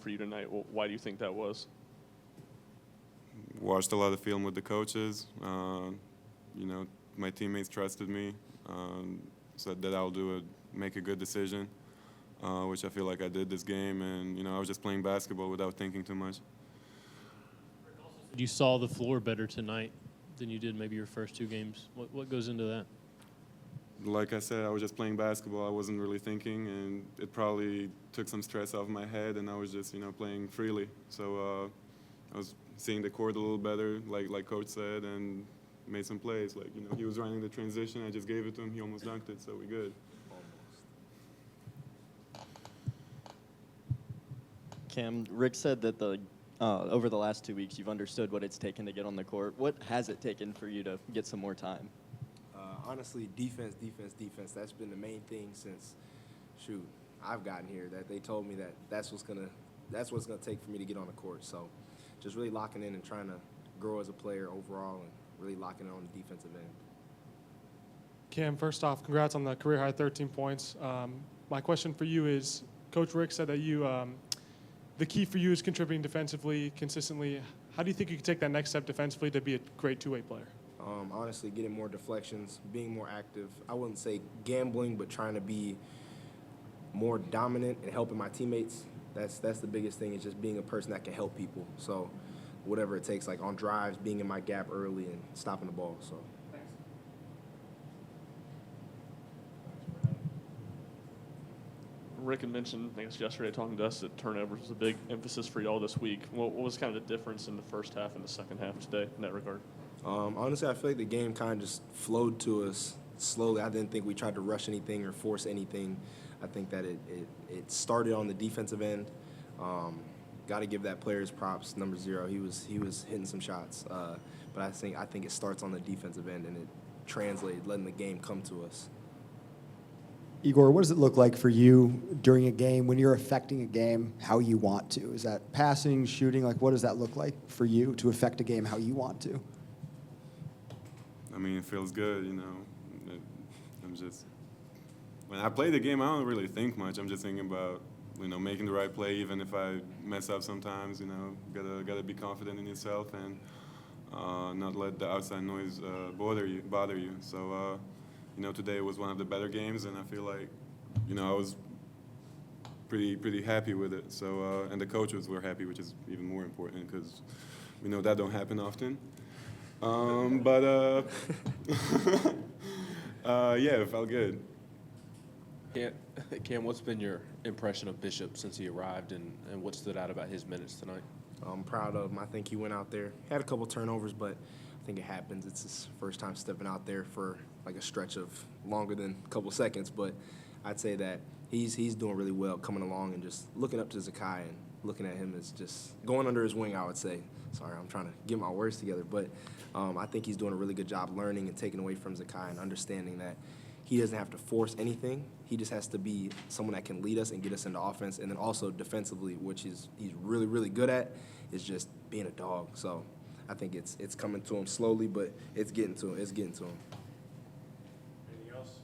for you tonight. Why do you think that was? Watched a lot of film with the coaches. My teammates trusted me, said that I'll make a good decision, which I feel like I did this game. And, I was just playing basketball without thinking too much. You saw the floor better tonight than you did maybe your first two games. What goes into that? Like I said, I was just playing basketball. I wasn't really thinking, and it probably took some stress off my head, and I was just, playing freely. So I was seeing the court a little better, like Coach said, and made some plays. He was running the transition. I just gave it to him. He almost dunked it, so we good. Cam, Rick said that over the last 2 weeks you've understood what it's taken to get on the court. What has it taken for you to get some more time? Honestly, defense. That's been the main thing since, I've gotten here. That they told me that's what's gonna take for me to get on the court. So, just really locking in and trying to grow as a player overall, and really locking in on the defensive end. Cam, first off, congrats on the career high 13 points. My question for you is, Coach Rick said that the key for you is contributing defensively consistently. How do you think you can take that next step defensively to be a great two-way player? Honestly, getting more deflections, being more active. I wouldn't say gambling, but trying to be more dominant and helping my teammates. That's the biggest thing, is just being a person that can help people. So whatever it takes, like on drives, being in my gap early and stopping the ball. So. Rick had mentioned, I guess yesterday, talking to us, that turnovers was a big emphasis for y'all this week. What was kind of the difference in the first half and the second half today in that regard? Honestly, I feel like the game kind of just flowed to us slowly. I didn't think we tried to rush anything or force anything. I think that it started on the defensive end. Got to give that player his props. Number 0, he was hitting some shots. But I think it starts on the defensive end, and it translated, letting the game come to us. Igor, what does it look like for you during a game when you're affecting a game how you want to? Is that passing, shooting? What does that look like for you to affect a game how you want to? I mean, it feels good, when I play the game, I don't really think much. I'm just thinking about, making the right play, even if I mess up sometimes, gotta be confident in yourself and not let the outside noise bother you. So, today was one of the better games, and I feel like, I was pretty happy with it. So, and the coaches were happy, which is even more important, because we know that don't happen often. Yeah, it felt good. Cam, what's been your impression of Bishop since he arrived, and what stood out about his minutes tonight? I'm proud of him. I think he went out there, had a couple turnovers, but I think it happens. It's his first time stepping out there for a stretch of longer than a couple seconds, but I'd say that he's doing really well coming along, and just looking up to Zakai and looking at him as just going under his wing, I would say. Sorry, I'm trying to get my words together, but I think he's doing a really good job learning and taking away from Zakai and understanding that he doesn't have to force anything. He just has to be someone that can lead us and get us into offense, and then also defensively, which he's really, really good at, is just being a dog. So I think it's coming to him slowly, but it's getting to him. Anything else?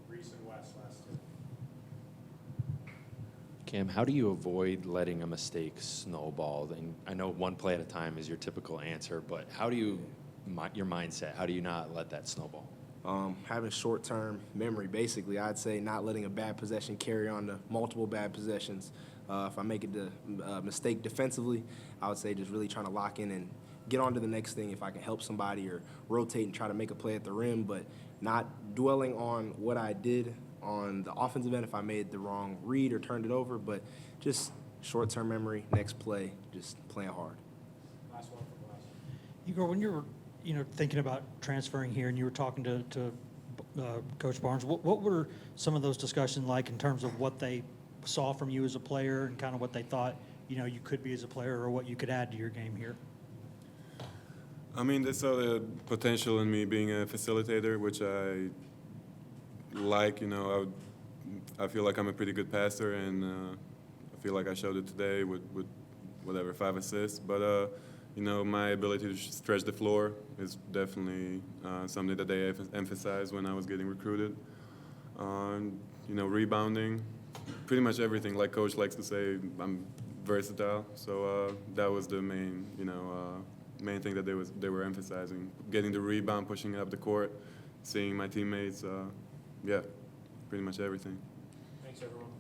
Reese and West, last two. Cam, how do you avoid letting a mistake snowball? And I know one play at a time is your typical answer, but how do you, your mindset, how do you not let that snowball? Having short-term memory, basically. I'd say not letting a bad possession carry on to multiple bad possessions. If I make a mistake defensively, I would say just really trying to lock in and get on to the next thing if I can help somebody, or rotate and try to make a play at the rim, but not dwelling on what I did on the offensive end if I made the wrong read or turned it over, but just short-term memory, next play, just playing hard. Last one from West. Igor, when you're thinking about transferring here, and you were talking to Coach Barnes, what were some of those discussions like in terms of what they saw from you as a player and kind of what they thought you could be as a player, or what you could add to your game here? I mean, they saw the potential in me being a facilitator, which I like. I feel like I'm a pretty good passer, and I feel like I showed it today with 5 assists. But my ability to stretch the floor is definitely something that they emphasized when I was getting recruited. Rebounding, pretty much everything. Like Coach likes to say, I'm versatile. So that was the main, main thing that they were emphasizing. Getting the rebound, pushing up the court, seeing my teammates. Yeah, pretty much everything. Thanks, everyone.